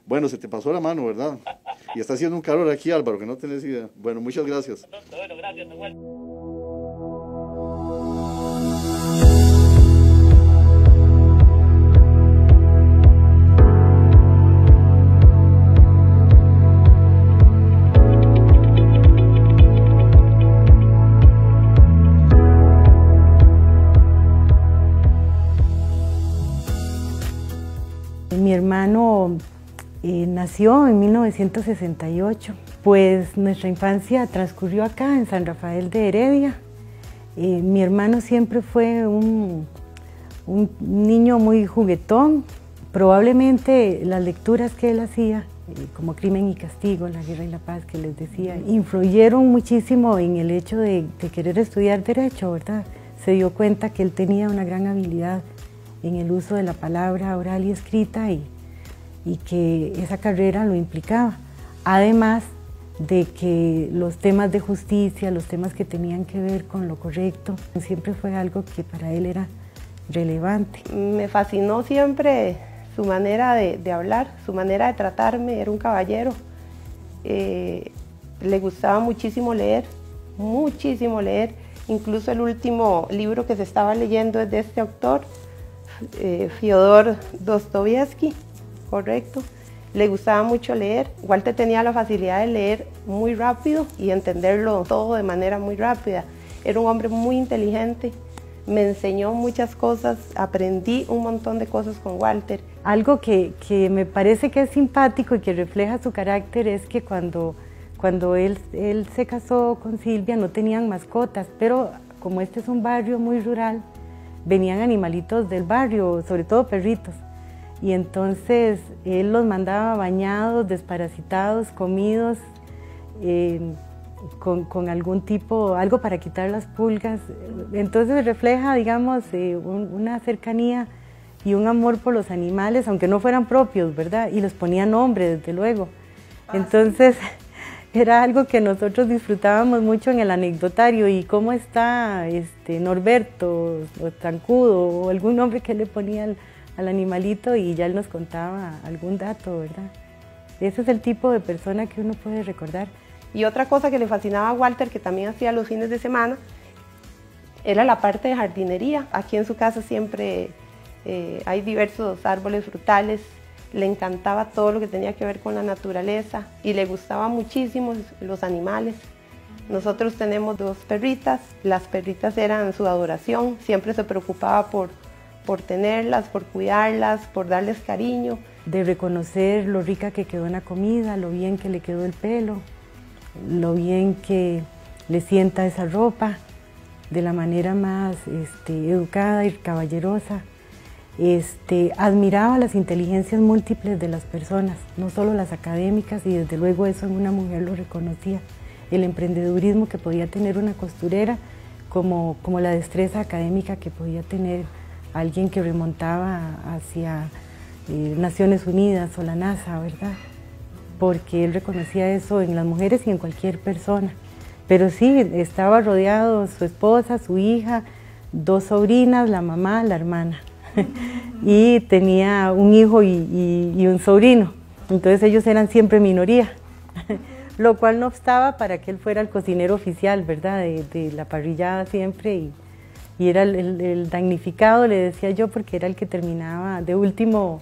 Bueno, se te pasó la mano, ¿verdad? Y está haciendo un calor aquí, Álvaro, que no tenés idea. Bueno, muchas gracias. Bueno, gracias, igual. Mi hermano nació en 1968, pues nuestra infancia transcurrió acá en San Rafael de Heredia. Mi hermano siempre fue un niño muy juguetón. Probablemente las lecturas que él hacía, como Crimen y Castigo, La Guerra y la Paz, que les decía, influyeron muchísimo en el hecho de querer estudiar Derecho, ¿verdad? Se dio cuenta que él tenía una gran habilidad en el uso de la palabra oral y escrita y que esa carrera lo implicaba. Además de que los temas de justicia, los temas que tenían que ver con lo correcto, siempre fue algo que para él era relevante. Me fascinó siempre su manera de hablar, su manera de tratarme, era un caballero. Le gustaba muchísimo leer, incluso el último libro que se estaba leyendo es de este autor, Fyodor Dostoyevsky, correcto. Le gustaba mucho leer. Walter tenía la facilidad de leer muy rápido y entenderlo todo de manera muy rápida. Era un hombre muy inteligente, me enseñó muchas cosas, aprendí un montón de cosas con Walter. Algo que me parece que es simpático y que refleja su carácter es que cuando él se casó con Silvia no tenían mascotas, pero como este es un barrio muy rural, venían animalitos del barrio, sobre todo perritos. Y entonces él los mandaba bañados, desparasitados, comidos, con algún tipo, algo para quitar las pulgas. Entonces refleja, digamos, una cercanía y un amor por los animales, aunque no fueran propios, ¿verdad? Y los ponía nombre, desde luego. Entonces era algo que nosotros disfrutábamos mucho en el anecdotario. ¿Y cómo está Norberto o Zancudo o algún nombre que le ponía al animalito? Y ya él nos contaba algún dato, ¿verdad? Ese es el tipo de persona que uno puede recordar. Y otra cosa que le fascinaba a Walter, que también hacía los fines de semana, era la parte de jardinería. Aquí en su casa siempre hay diversos árboles frutales. Le encantaba todo lo que tenía que ver con la naturaleza y le gustaban muchísimo los animales. Nosotros tenemos 2 perritas. Las perritas eran su adoración. Siempre se preocupaba por tenerlas, por cuidarlas, por darles cariño. De reconocer lo rica que quedó en la comida, lo bien que le quedó el pelo, lo bien que le sienta esa ropa, de la manera más educada y caballerosa. Admiraba las inteligencias múltiples de las personas, no solo las académicas, y desde luego eso en una mujer lo reconocía. El emprendedurismo que podía tener una costurera, como la destreza académica que podía tener alguien que remontaba hacia Naciones Unidas o la NASA, ¿verdad? Porque él reconocía eso en las mujeres y en cualquier persona. Pero sí, estaba rodeado su esposa, su hija, 2 sobrinas, la mamá, la hermana. Y tenía un hijo y un sobrino. Entonces ellos eran siempre minoría, lo cual no obstaba para que él fuera el cocinero oficial, ¿verdad? De la parrillada siempre. Y era el damnificado, le decía yo, porque era el que terminaba de último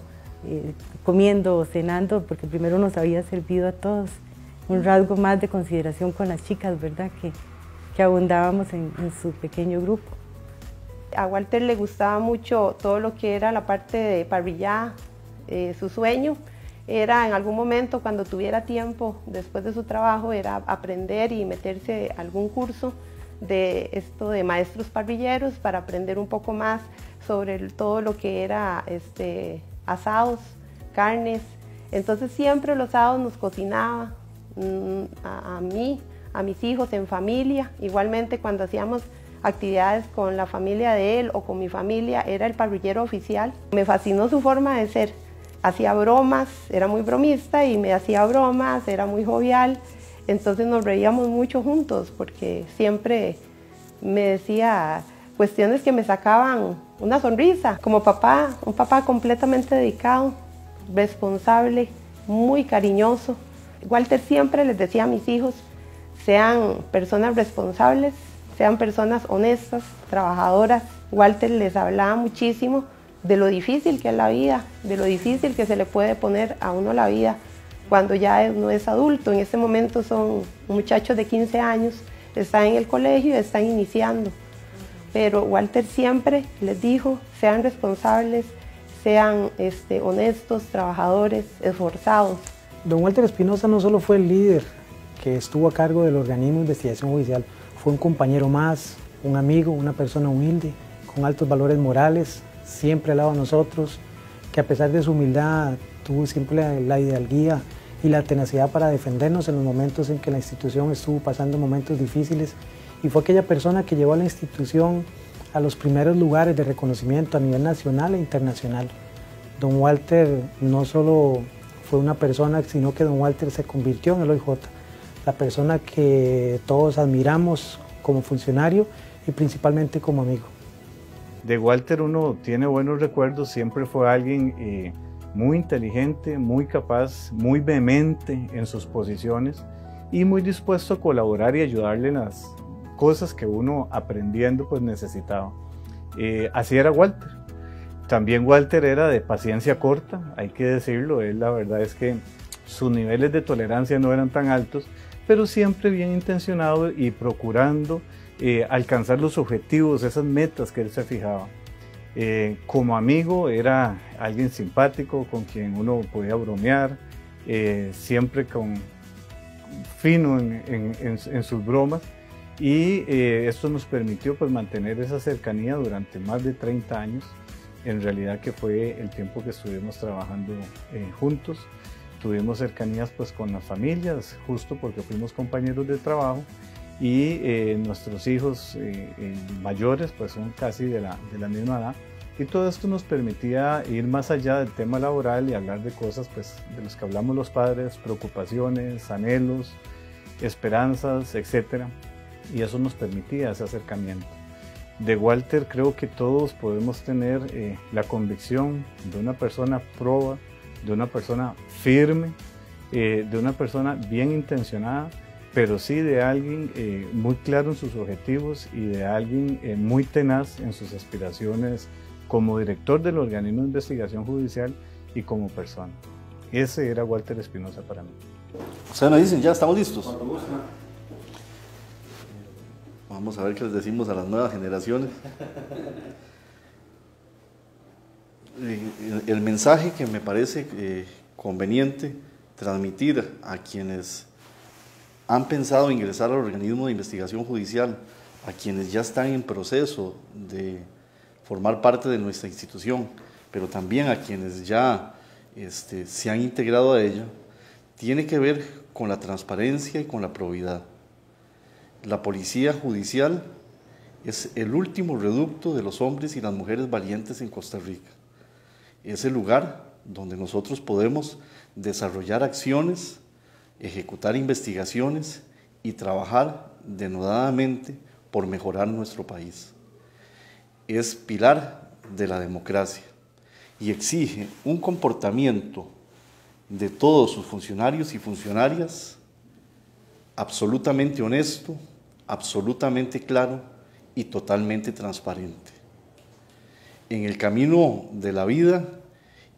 comiendo o cenando, porque primero nos había servido a todos. Un rasgo más de consideración con las chicas, ¿verdad? Que abundábamos en su pequeño grupo. A Walter le gustaba mucho todo lo que era la parte de parrillada. Su sueño era en algún momento, cuando tuviera tiempo después de su trabajo, era aprender y meterse a algún curso de esto de maestros parrilleros para aprender un poco más sobre todo lo que era asados, carnes. Entonces siempre los sábados nos cocinaba a mí, a mis hijos en familia. Igualmente cuando hacíamos actividades con la familia de él o con mi familia, era el parrillero oficial. Me fascinó su forma de ser. Hacía bromas, era muy bromista y me hacía bromas, era muy jovial. Entonces nos reíamos mucho juntos porque siempre me decía cuestiones que me sacaban una sonrisa. Como papá, un papá completamente dedicado, responsable, muy cariñoso. Walter siempre les decía a mis hijos, sean personas responsables, sean personas honestas, trabajadoras. Walter les hablaba muchísimo de lo difícil que es la vida, de lo difícil que se le puede poner a uno la vida cuando ya uno es adulto. En este momento son muchachos de 15 años, están en el colegio y están iniciando. Pero Walter siempre les dijo, sean responsables, sean honestos, trabajadores, esforzados. Don Walter Espinosa no solo fue el líder que estuvo a cargo del organismo de investigación judicial, fue un compañero más, un amigo, una persona humilde, con altos valores morales, siempre al lado de nosotros, que a pesar de su humildad tuvo siempre la hidalguía y la tenacidad para defendernos en los momentos en que la institución estuvo pasando momentos difíciles, y fue aquella persona que llevó a la institución a los primeros lugares de reconocimiento a nivel nacional e internacional. Don Walter no solo fue una persona, sino que don Walter se convirtió en el OIJ, la persona que todos admiramos como funcionario y principalmente como amigo. De Walter uno tiene buenos recuerdos, siempre fue alguien muy inteligente, muy capaz, muy vehemente en sus posiciones y muy dispuesto a colaborar y ayudarle en las cosas que uno aprendiendo pues necesitaba. Así era Walter. También Walter era de paciencia corta, hay que decirlo. La verdad es que sus niveles de tolerancia no eran tan altos, pero siempre bien intencionado y procurando alcanzar los objetivos, esas metas que él se fijaba. Como amigo era alguien simpático, con quien uno podía bromear, siempre fino en sus bromas, y esto nos permitió pues mantener esa cercanía durante más de 30 años, en realidad que fue el tiempo que estuvimos trabajando juntos. Tuvimos cercanías pues con las familias, justo porque fuimos compañeros de trabajo, y nuestros hijos mayores pues son casi de la misma edad, y todo esto nos permitía ir más allá del tema laboral y hablar de cosas pues de los que hablamos los padres, preocupaciones, anhelos, esperanzas, etcétera, y eso nos permitía ese acercamiento. De Walter creo que todos podemos tener la convicción de una persona proba, de una persona firme, de una persona bien intencionada, pero sí de alguien muy claro en sus objetivos y de alguien muy tenaz en sus aspiraciones como director del organismo de investigación judicial y como persona. Ese era Walter Espinosa para mí. Ustedes me dicen, ya estamos listos. Vamos a ver qué les decimos a las nuevas generaciones. El mensaje que me parece conveniente transmitir a quienes han pensado ingresar al organismo de investigación judicial, a quienes ya están en proceso de formar parte de nuestra institución, pero también a quienes ya se han integrado a ella, tiene que ver con la transparencia y con la probidad. La policía judicial es el último reducto de los hombres y las mujeres valientes en Costa Rica. Es el lugar donde nosotros podemos desarrollar acciones, ejecutar investigaciones y trabajar denodadamente por mejorar nuestro país. Es pilar de la democracia y exige un comportamiento de todos sus funcionarios y funcionarias absolutamente honesto, absolutamente claro y totalmente transparente. En el camino de la vida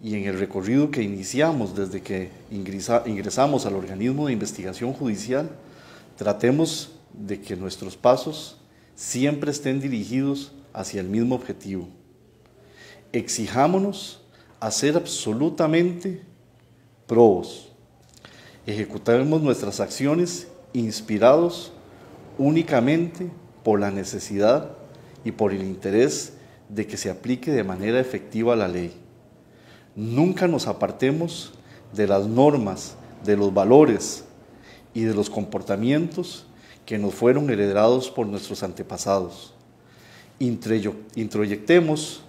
y en el recorrido que iniciamos desde que ingresamos al organismo de investigación judicial, tratemos de que nuestros pasos siempre estén dirigidos hacia el mismo objetivo. Exijámonos a ser absolutamente probos. Ejecutemos nuestras acciones inspirados únicamente por la necesidad y por el interés de que se aplique de manera efectiva la ley. Nunca nos apartemos de las normas, de los valores y de los comportamientos que nos fueron heredados por nuestros antepasados. Introyectemos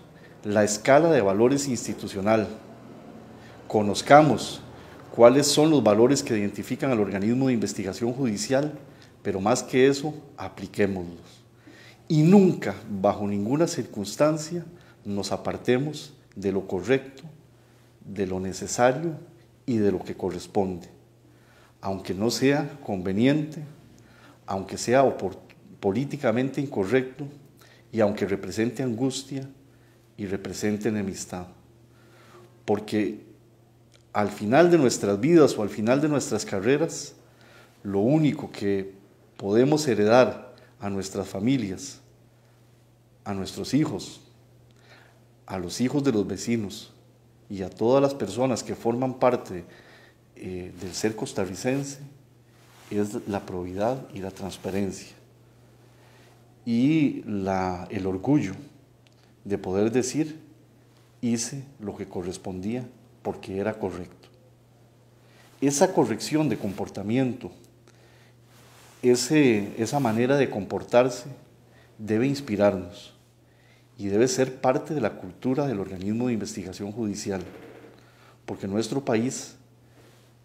la escala de valores institucional. Conozcamos cuáles son los valores que identifican al organismo de investigación judicial, pero más que eso, apliquémoslos. Y nunca, bajo ninguna circunstancia, nos apartemos de lo correcto, de lo necesario y de lo que corresponde, aunque no sea conveniente, aunque sea políticamente incorrecto y aunque represente angustia y represente enemistad. Porque al final de nuestras vidas o al final de nuestras carreras, lo único que podemos heredar a nuestras familias, a nuestros hijos, a los hijos de los vecinos y a todas las personas que forman parte del ser costarricense es la probidad y la transparencia y el orgullo de poder decir hice lo que correspondía porque era correcto. Esa corrección de comportamiento, esa manera de comportarse debe inspirarnos y debe ser parte de la cultura del organismo de investigación judicial, porque nuestro país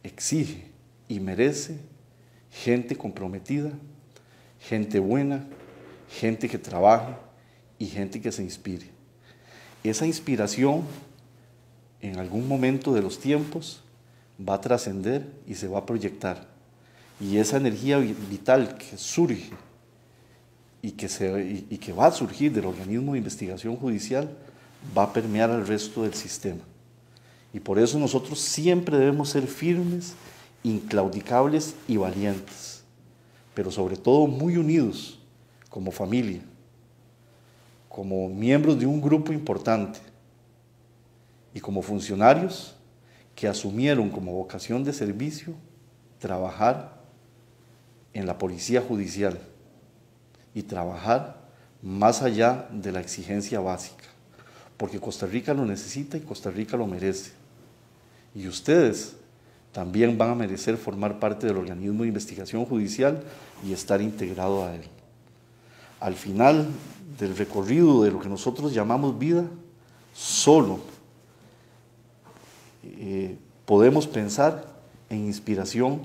exige y merece gente comprometida, gente buena, gente que trabaje y gente que se inspire. Esa inspiración en algún momento de los tiempos va a trascender y se va a proyectar. Y esa energía vital que surge y que va a surgir del organismo de investigación judicial va a permear al resto del sistema. Y por eso nosotros siempre debemos ser firmes, inclaudicables y valientes, pero sobre todo muy unidos como familia, como miembros de un grupo importante y como funcionarios que asumieron como vocación de servicio trabajar en la policía judicial y trabajar más allá de la exigencia básica, porque Costa Rica lo necesita y Costa Rica lo merece. Y ustedes también van a merecer formar parte del organismo de investigación judicial y estar integrado a él. Al final del recorrido de lo que nosotros llamamos vida, solo podemos pensar en inspiración,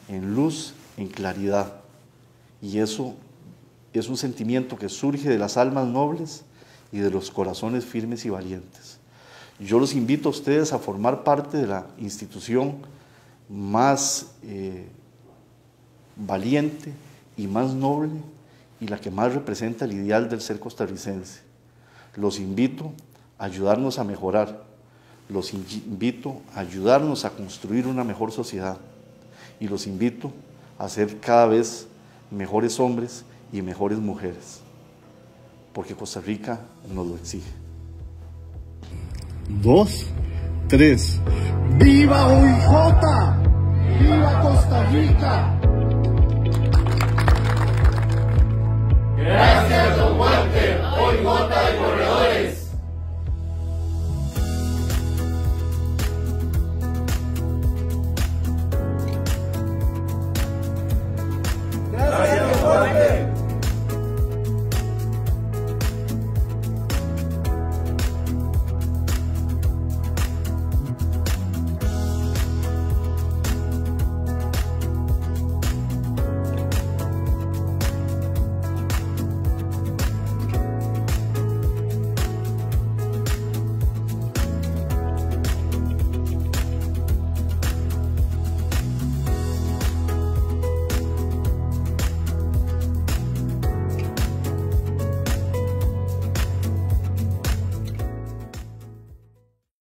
en luz, en claridad. Y eso es un sentimiento que surge de las almas nobles y de los corazones firmes y valientes. Yo los invito a ustedes a formar parte de la institución más valiente y más noble y la que más representa el ideal del ser costarricense. Los invito a ayudarnos a mejorar, los invito a ayudarnos a construir una mejor sociedad y los invito a ser cada vez mejores hombres y mejores mujeres, porque Costa Rica nos lo exige. 2, 3. ¡Viva UIJ! ¡Viva Costa Rica!